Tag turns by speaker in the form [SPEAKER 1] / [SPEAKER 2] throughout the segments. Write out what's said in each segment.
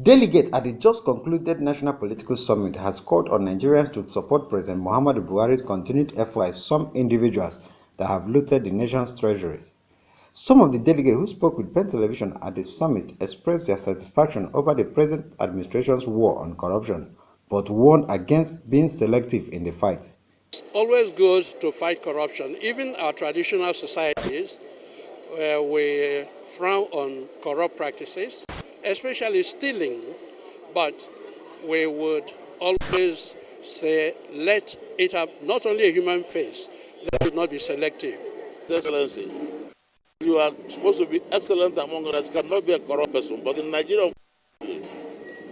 [SPEAKER 1] Delegate at the just concluded National Political Summit has called on Nigerians to support President Muhammadu Buhari's continued effort by some individuals that have looted the nation's treasuries. Some of the delegates who spoke with Pen Television at the summit expressed their satisfaction over the present administration's war on corruption, but warned against being selective in the fight.
[SPEAKER 2] It's always good to fight corruption. Even our traditional societies, where we frown on corrupt practices, especially stealing, but we would always say, let it have not only a human face, let it not be selective.
[SPEAKER 3] Excellency, you are supposed to be excellent among us, cannot be a corrupt person, but in Nigeria,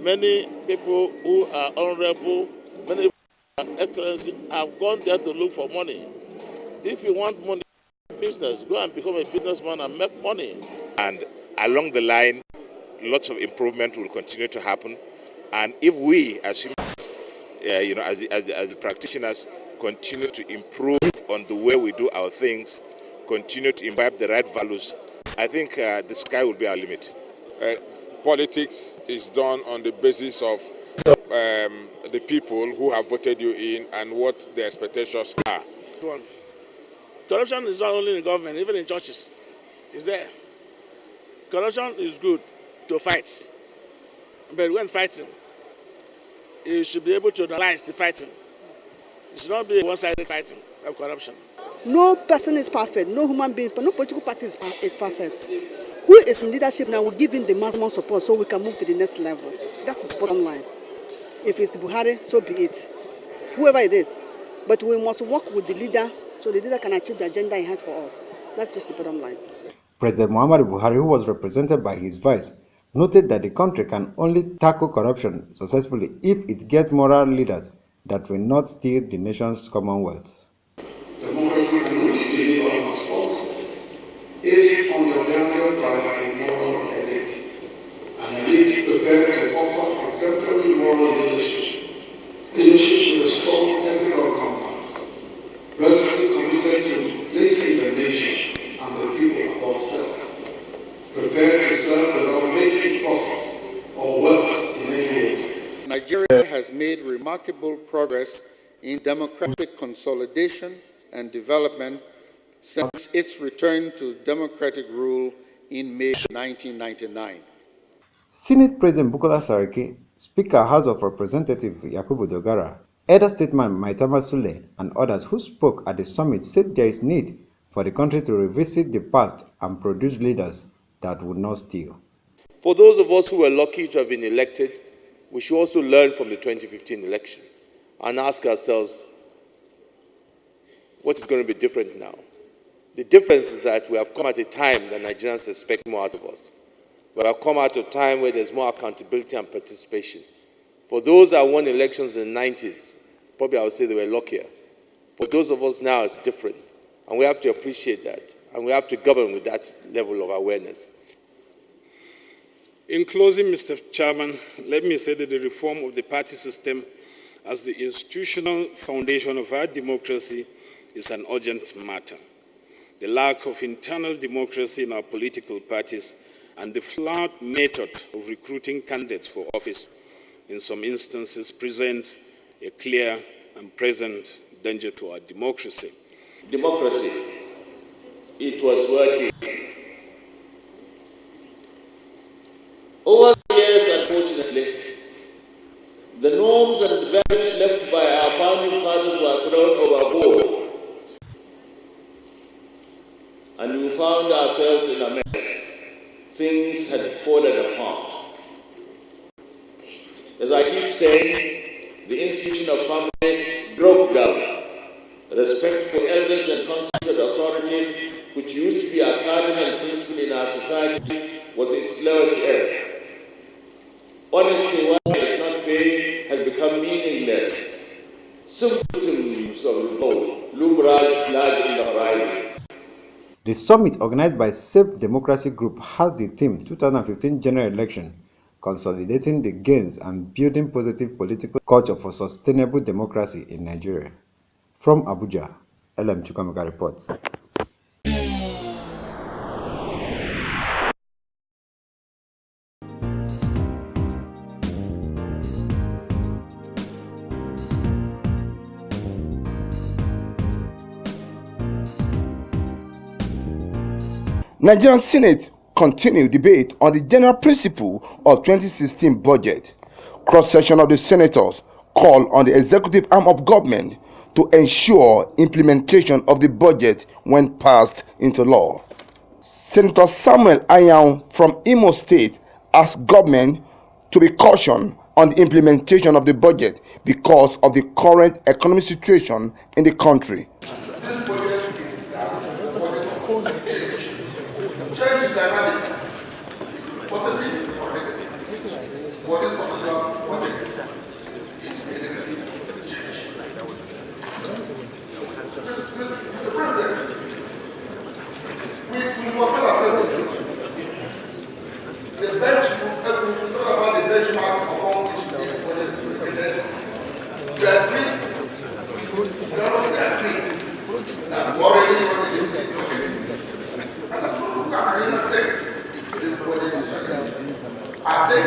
[SPEAKER 3] many people who are honorable, many people excellency have gone there to look for money. If you want money in business, go and become a businessman and make money.
[SPEAKER 4] And along the line, lots of improvement will continue to happen. And if we, as humans, as the practitioners, continue to improve on the way we do our things, continue to imbibe the right values, I think the sky will be our limit.
[SPEAKER 5] Politics is done on the basis of the people who have voted you in and what the expectations are.
[SPEAKER 6] Corruption is not only in government, even in churches. It's there. Corruption is good to fight. But when fighting, you should be able to analyze the fighting. It should not be a one-sided fighting of corruption.
[SPEAKER 7] No person is perfect. No human being, no political party is perfect. Who is in leadership now will give him the maximum support so we can move to the next level. That is bottom line. If it's Buhari, so be it. Whoever it is. But we must work with the leader so the leader can achieve the agenda he has for us. That's just the bottom line.
[SPEAKER 1] President Muhammadu Buhari, who was represented by his vice, noted that the country can only tackle corruption successfully if it gets moral leaders that will not steal the nation's commonwealth.
[SPEAKER 8] Democracy can only deliver on its policies if undergirded by a moral elite, an elite prepared to offer exemplary moral leadership with a strong ethical compass, resolutely committed to placing the nation and the people above self, prepared to serve without making profit or wealth in any way.
[SPEAKER 9] Nigeria has made remarkable progress in democratic consolidation and development since its return to democratic rule in May 1999.
[SPEAKER 1] Senate President Bukola Saraki, Speaker House of Representatives Yakubu Dogara, Elder Statesman Maitama Sule, and others who spoke at the summit said there is need for the country to revisit the past and produce leaders that would not steal.
[SPEAKER 10] For those of us who were lucky to have been elected, we should also learn from the 2015 election and ask ourselves, what is going to be different now? The difference is that we have come at a time that Nigerians expect more out of us. We have come at a time where there's more accountability and participation. For those that won elections in the 90s, probably I would say they were luckier. For those of us now, it's different. And we have to appreciate that. And we have to govern with that level of awareness.
[SPEAKER 11] In closing, Mr. Chairman, let me say that the reform of the party system as the institutional foundation of our democracy is an urgent matter. The lack of internal democracy in our political parties and the flawed method of recruiting candidates for office in some instances present a clear and present danger to our democracy.
[SPEAKER 10] Democracy, it was working. Over the years, unfortunately, the norms and values left by our founding fathers were thrown overboard. And we found ourselves in a mess. Things had fallen apart. As I keep saying, the institution of family broke down. Respect for elders and constituted authority, which used to be a cardinal principle in our society, was its lowest ebb. Honesty, while it is not paid, has become meaningless. Symptoms of revolt loom large in the horizon.
[SPEAKER 1] The summit, organized by Safe Democracy Group, has the theme 2015 General Election, consolidating the gains and building positive political culture for sustainable democracy in Nigeria. From Abuja, LM Chukwameka reports.
[SPEAKER 12] Nigerian Senate continued debate on the general principle of 2016 budget. Cross-section of the senators called on the executive arm of government to ensure implementation of the budget when passed into law. Senator Samuel Anyang from Imo State asked government to be cautioned on the implementation of the budget because of the current economic situation in the country.
[SPEAKER 8] This budget is a budget of execution. Change is dynamic, positive or negative. For this particular budget is a negative change. Mr. President, we must tell ourselves the truth. The benchmark, we talk about the benchmark upon which this budget is presented. We agree, we honestly agree that we already running the budget. And that's what we can say. This budget is realistic. I think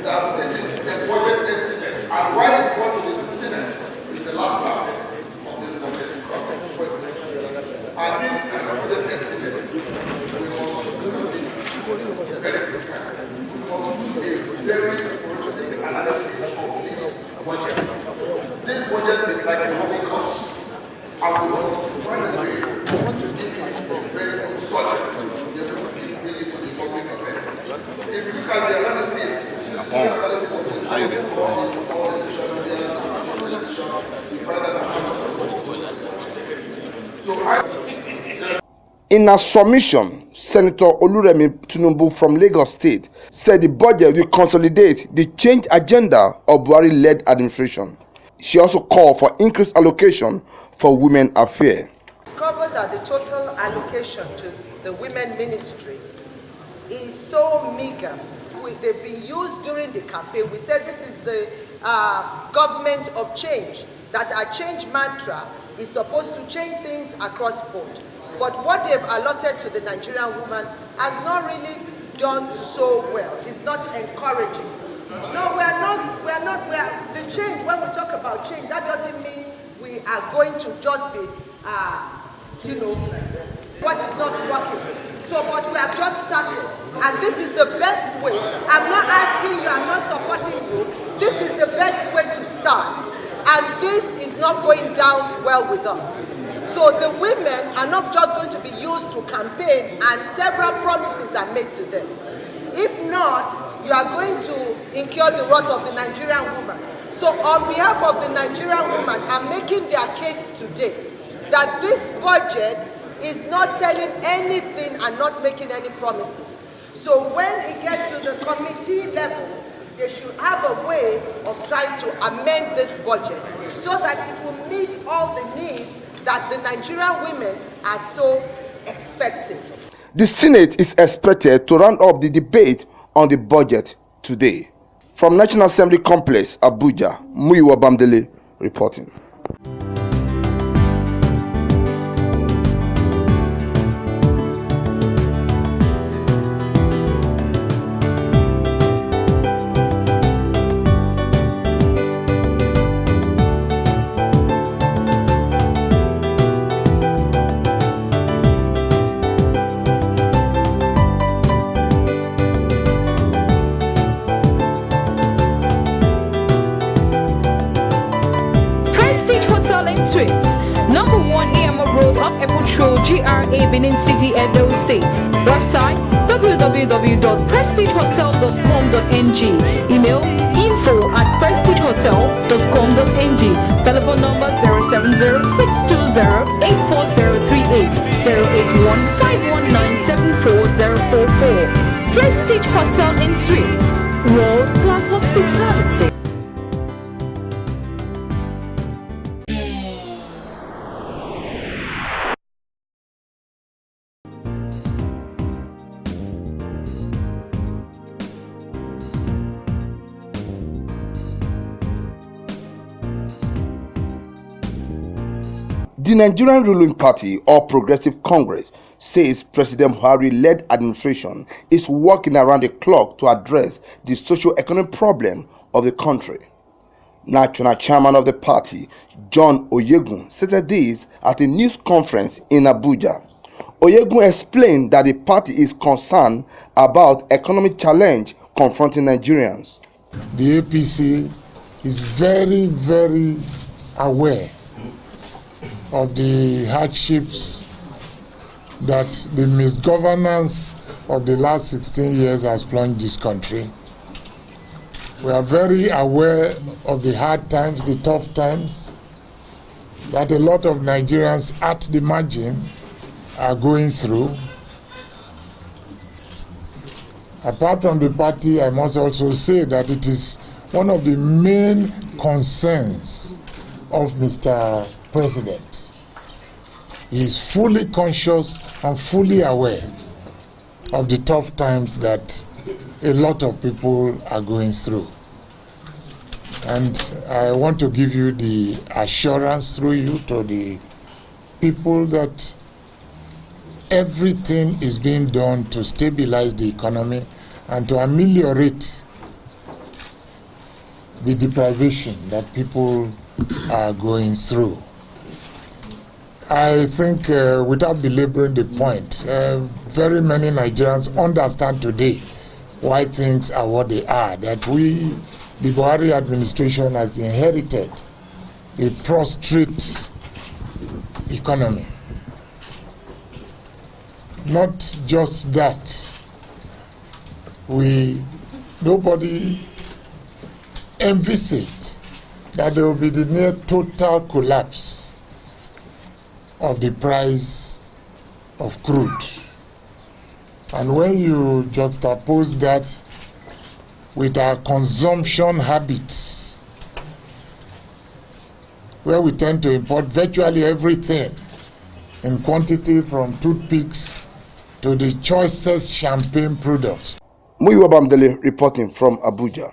[SPEAKER 8] that this is a budget estimate, and why it's brought to this Senate is the last time of this budget. I mean, as a budget estimate, we must look at things very critically. We must do a very forensic analysis of this budget. This budget is like a holy course, and we must find a way to give it a very good subject to be able to give really to the public event. If you look at the analysis of this budget, all the social media, and television, you find that
[SPEAKER 12] in a submission, Senator Oluremi Tinubu from Lagos State said the budget will consolidate the change agenda of Buhari-led administration. She also called for increased allocation for women affairs.
[SPEAKER 13] Discovered that the total allocation to the women ministry is so meager. They've been used during the campaign. We said this is the government of change, that our change mantra is supposed to change things across board. But what they've allotted to the Nigerian woman has not really done so well. It's not encouraging. No, the change, when we talk about change, that doesn't mean we are going to just be, what is not working. So, but we have just started. And this is the best way. I'm not asking you, I'm not supporting you. This is the best way to start. And this is not going down well with us. So the women are not just going to be used to campaign, and several promises are made to them. If not, you are going to incur the wrath of the Nigerian woman. So on behalf of the Nigerian woman, I'm making their case today that this budget is not telling anything and not making any promises. So when it gets to the committee level, they should have a way of trying to amend this budget so that it will meet all the needs that the Nigerian women are so expecting.
[SPEAKER 12] The Senate is expected to round up the debate on the budget today. From National Assembly Complex, Abuja, Muyiwa Bamdele reporting.
[SPEAKER 14] Suites, number 1 AMO Road off Apple Trail, GRA, Benin City, Edo State. Website www.prestigehotel.com.ng. Email info@prestigehotel.com.ng. Telephone number 070-620-84038, 081-519-74044. Prestige Hotel and Suites, world-class hospitality.
[SPEAKER 12] The Nigerian ruling party, or Progressive Congress, says President Buhari-led administration is working around the clock to address the socio-economic problem of the country. National chairman of the party, John Oyegun, stated this at a news conference in Abuja. Oyegun explained that the party is concerned about economic challenge confronting Nigerians.
[SPEAKER 15] The APC is very, very aware of the hardships that the misgovernance of the last 16 years has plunged this country. We are very aware of the hard times, the tough times that a lot of Nigerians at the margin are going through. Apart from the party, I must also say that it is one of the main concerns of Mr. President. He is fully conscious and fully aware of the tough times that a lot of people are going through. And I want to give you the assurance through you to the people that everything is being done to stabilize the economy and to ameliorate the deprivation that people are going through. I think, without belaboring the point, very many Nigerians understand today why things are what they are, that we, the Buhari administration, has inherited a prostrate economy. Not just that, nobody envisaged that there will be the near total collapse of the price of crude. And when you juxtapose that with our consumption habits, where we tend to import virtually everything in quantity, from toothpicks to the choicest champagne products.
[SPEAKER 12] Muyiwa Bamdele reporting from Abuja.